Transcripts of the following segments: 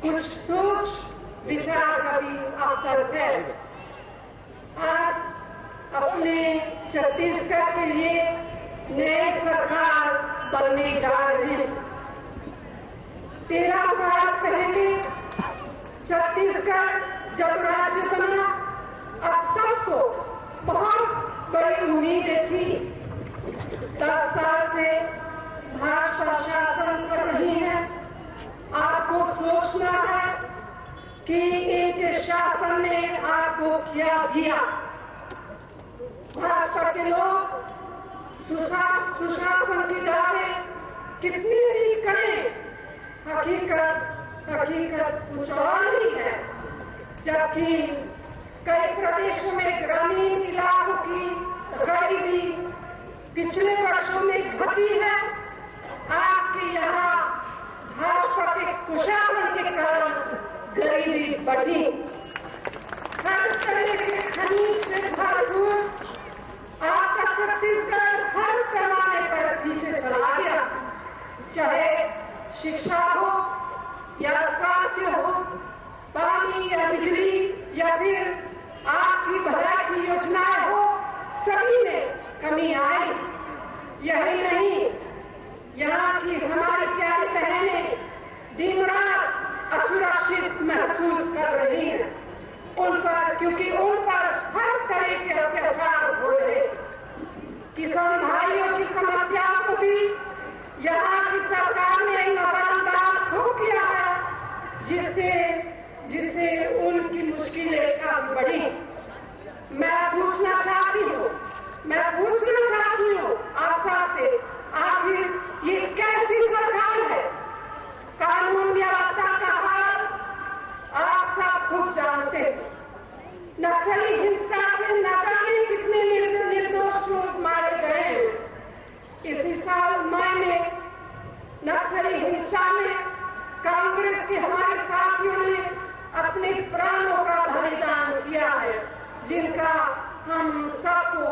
कुछ सोच विचार का भी अवसर है। आज अपने छत्तीसगढ़ के लिए नई सरकार बनने जा रही है। 13 साल पहले छत्तीसगढ़ जब राज्य बना, अब सबको बहुत बड़ी उम्मीदें थी। 10 साल से भाजपा शासन कर रही है। आपको सोचना है कि इनके शासन ने आपको क्या दिया। भाजपा के लोग सुशासन की दावे कितनी भी करें, हकीकत कुछ और ही है। जबकि कई प्रदेशों में ग्रामीण इलाकों की गरीबी पिछले वर्षों में घटी है। आपके यहाँ भाजपा के कुशासन के कारण गरीबी बढ़ी। हर तरह के खनिज से भरपूर आपका छत्तीसगढ़ हर पैमाने पर पीछे चला गया। चाहे शिक्षा हो या स्वास्थ्य हो, पानी या बिजली या फिर आपकी भलाई की योजनाएं हो, सभी में कमी आई। यही नहीं, यहाँ की हमारी प्यारी बहनें दिन रात असुरक्षित महसूस कर रही हैं। क्योंकि उन पर हर तरह के अत्याचार हो रहे। किसान भाइयों की समस्याओं को भी यहाँ की सरकार ने नजरअंदाज हो किया है, जिससे उनकी मुश्किलें काफी बढ़ी। मैं पूछना चाहती हूँ आप सबसे, आखिर ये कैसी सरकार है? कानून व्यवस्था का हाल आप सब खूब जानते हैं। नक्सली हिंसा से न जाने कितने निर्दोष लोग मारे गए हैं। इसी साल मई में नक्सली हिंसा में कांग्रेस के हमारे साथियों ने अपने प्राणों का बलिदान किया है, जिनका हम सबको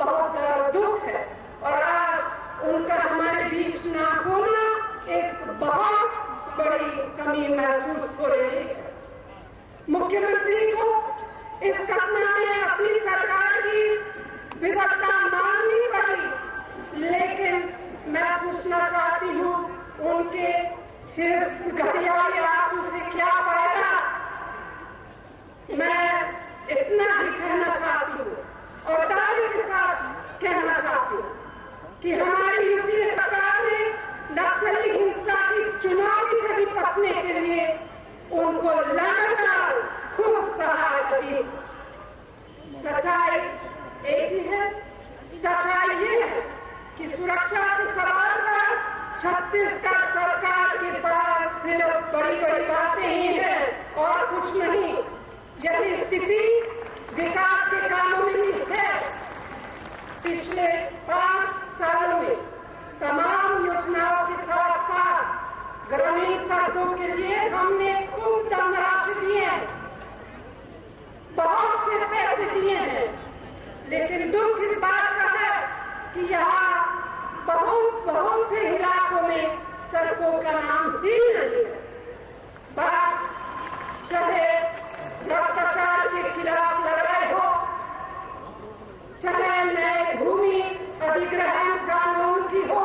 बहुत दुख है। और आज उनका हमारे बीच न होना एक बहुत बड़ी कमी महसूस हो रही है। मुख्यमंत्री को इस घटना में अपनी सरकार की विफलता माननी पड़ी, लेकिन मैं पूछना चाहती हूँ, उनके घड़ियाली आंसू से क्या फायदा? मैं इतना ही कहना चाहती हूँ और दावे के साथ कहना चाहती हूँ कि हमारी यूपीए सरकार ने नक्सली हिंसा की चुनौती से निपटने के लिए उनको लगातार खूब सहायता दी। सच्चाई एक ही है। सच्चाई ये है कि सुरक्षा के सवाल पर छत्तीसगढ़ सरकार के पास सिर्फ बड़ी बड़ी बातें ही हैं और कुछ नहीं। यही स्थिति विकास के कामों में भी है। पिछले 5 सालों में तमाम योजनाओं के साथ साथ ग्रामीण सड़कों के लिए हमने खूब धनराशि दिए हैं, बहुत से पैसे दिए हैं। लेकिन दुख इस बात का है कि यहाँ बहुत से इलाकों में सड़कों का नाम ही नहीं है। बात चाहे भ्रष्टाचार के खिलाफ लड़ाई हो, चाहे नए भूमि अधिग्रहण कानून की हो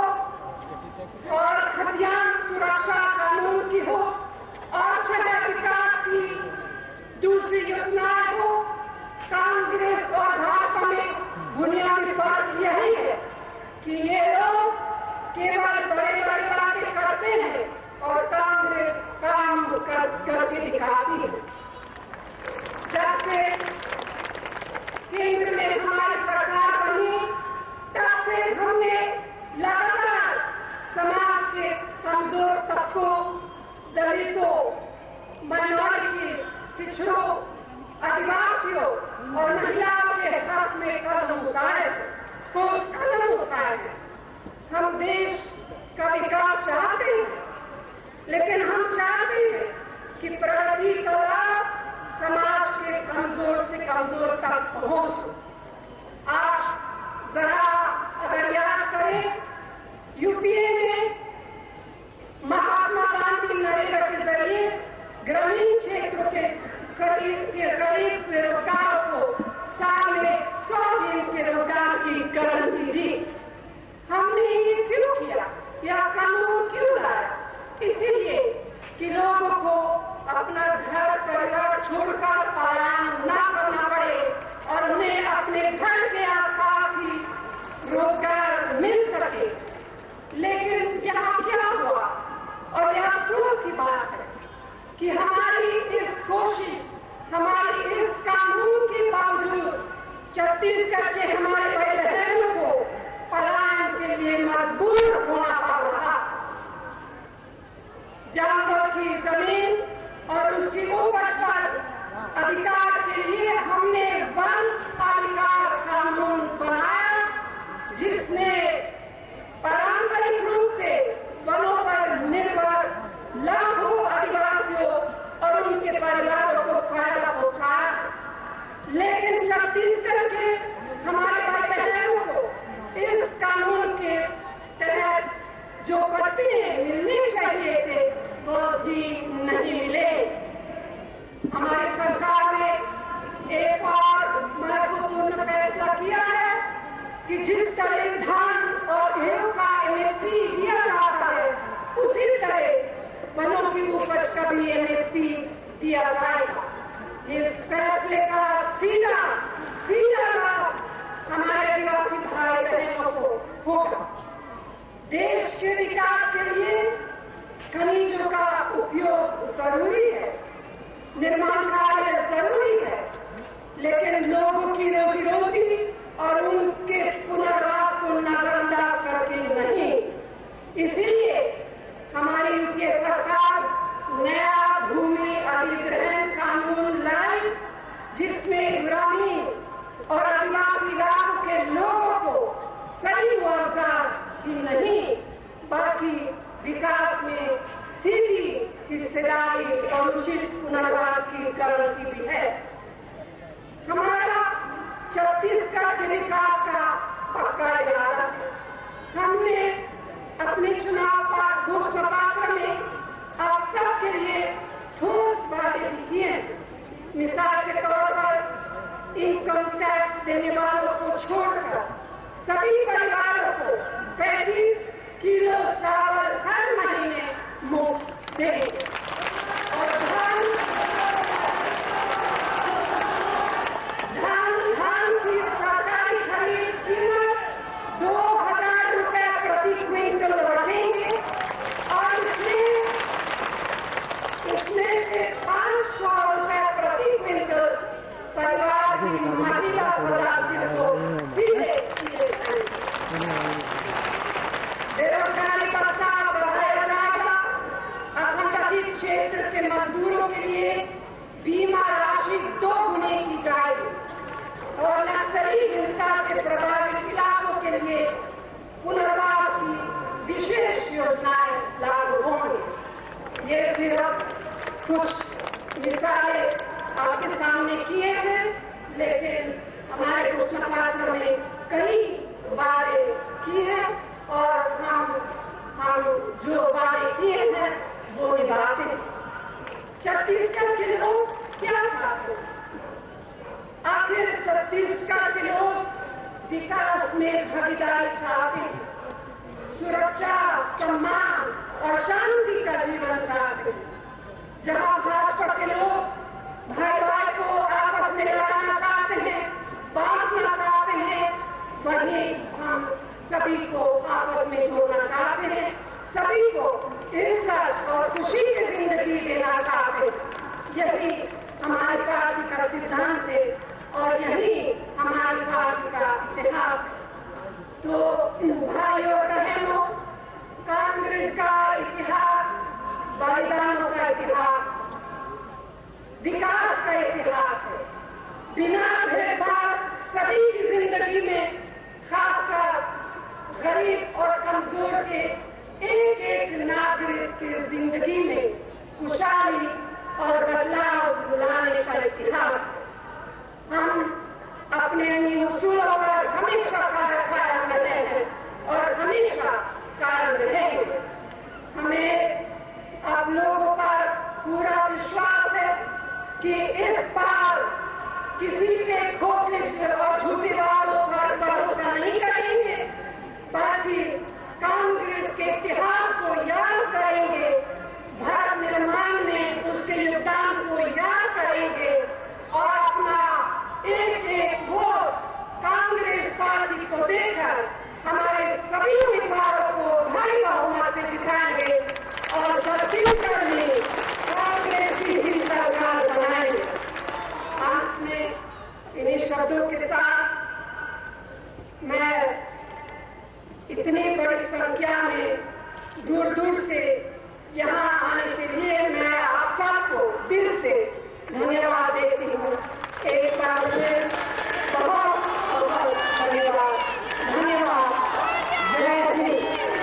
और खतियान सुरक्षा कानून की हो, और चाहे विकास की दूसरी योजनाएं हो, कांग्रेस और भाजपा में बुनियादी बात यही है कि ये लोग केवल बड़ी बड़ी बातें करते हैं और कांग्रेस काम करके दिखाती है। जब से केंद्र में हमारी सरकार बनी, तब से हमने लगातार समाज के कमजोर तबकों, दलितों, माइनॉरिटी, पिछड़ों, आदिवासियों और महिलाओं के हक में कदम उठाए, ठोस कदम उठाए। हम देश का विकास चाहते हैं, लेकिन हम चाहते हैं कि प्रगति का लाभ समाज के कमजोर से कमजोर तक पहुंचे। आप जरा अगर याद करें, यूपीए में महात्मा गांधी नरेगा के जरिए गरीब बेरोजगार को साल में 100 दिन के रोजगार की गारंटी दी। हमने ये क्यों किया? यह कानून क्यों लाया? इसलिए कि लोगों को अपना घर परिवार छोड़कर पलायन न करना पड़े और उन्हें अपने घर के आसपास ही रोजगार मिल सके। लेकिन यहाँ क्या हुआ, और यह अफसोस की बात है कि हमारी इस कोशिश, हमारी इस कानून के बावजूद छत्तीसगढ़ के हमारे भाई बहनों को पलायन के लिए मजबूर होना पड़ रहा। जानवर की जमीन और उसकी उपज पर अधिकार के लिए हमने वन अधिकार कानून बनाया, जिसमें पारंपरिक रूप से वनों पर निर्भर लाखों आदिवासियों और उनके परिवारों को फायदा पहुंचाया। लेकिन छत्तीसगढ़ के हमारे भाई बहनों को इस कानून के तहत जो पट्टियां मिलने चाहिए थे वो भी नहीं मिले। हमारी सरकार ने एक और महत्वपूर्ण फैसला किया है कि जिस तरह धान और गेहूं का एमएसपी दिया जाता है, उसी तरह वनों की उपज का भी एमएसपी दिया जाएगा। इस फैसले का सीधा लाभ हमारे आदिवासी भाई बहनों को होगा। देश के विकास के लिए खनिजों का उपयोग जरूरी है, निर्माण कार्य जरूरी है, लेकिन लोगों की रोजी रोटी और उनके पुनर्वास को नजरअंदाज करके नहीं। इसीलिए हमारी यूपीए सरकार नया भूमि अधिग्रहण कानून लाई, जिसमें ग्रामीण और आदिवासी इलाकों के लोगों को सही मुआवजा ही नहीं बल्कि विकास में सीधी हिस्सेदारी और उचित पुनर्वास की गारंटी भी है। हमारा छत्तीसगढ़ के विकास का पक्का इरादा है। हमने अपने चुनाव का घोषणा पत्र में आप सबके लिए ठोस बातें लिखी हैं। मिसाल के तौर पर इनकम टैक्स देने वालों को छोड़कर सभी परिवारों को 35 किलो चावल हर महीने मुफ्त देंगे और धान की सरकारी खरीद कीमत 2000 रुपए प्रति क्विंटल रखेंगे और इसमें से 500 रुपए प्रति क्विंटल परिवार की महिला सदस्य को सीधे बेरोजगारी भत्ता बढ़ाया जाएगा। असंगठित क्षेत्र के मजदूरों के लिए बीमा राशि 2 गुनी की जाएगी और नक्सली हिंसा से प्रभावित इलाकों के लिए पुनर्वास की विशेष योजनाएं लागू होंगी। ये सिर्फ कुछ मिसालें आपके सामने किए हैं, लेकिन हमारे घोषणा पत्र में कई वादे किए हैं और हम जो वादे किए हैं वो निभाते हैं। छत्तीसगढ़ के लोग क्या चाहते हैं? आखिर छत्तीसगढ़ के लोग विकास में भागीदारी चाहते हैं, सुरक्षा, सम्मान और शांति का जीवन चाहते हैं। जहां भाजपा के लोग भाई भाई को आपस में लाना चाहते हैं, बांटना चाहते हैं, वहीं हम सभी को आपस में जोड़ना चाहते हैं, सभी को इज्जत और खुशी की जिंदगी देना चाहते हैं। यही हमारी पार्टी का सिद्धांत है और यही हमारी पार्टी का इतिहास है। तो भाइयों बहनों, कांग्रेस का इतिहास बलिदानों का इतिहास, विकास का इतिहास है। बिना भेदभाव सभी की जिंदगी में, खासकर गरीब और कमजोर के एक एक नागरिक की जिंदगी में खुशहाली और बदलाव लाने का इतिहास। हम अपने इन उसूलों पर हमेशा कायम रहते हैं और हमेशा कायम रहेंगे। हमें आप लोगों पर पूरा विश्वास है कि इस बार किसी के खोखले और झूठे वालों पर भरोसा नहीं करेंगे, बल्कि कांग्रेस के इतिहास को याद करेंगे, भारत निर्माण में उसके योगदान को याद करेंगे और अपना एक एक वोट कांग्रेस पार्टी को देकर हमारे सभी उम्मीदवारों को भारी बहुमत से जिताएंगे और छत्तीसगढ़ में कांग्रेस की सरकार बनाएंगे। अंत में इन्हीं शब्दों के साथ मैं इतनी बड़ी संख्या में दूर दूर से यहाँ आने के लिए मैं आप सबको दिल से धन्यवाद देती हूँ। एक बार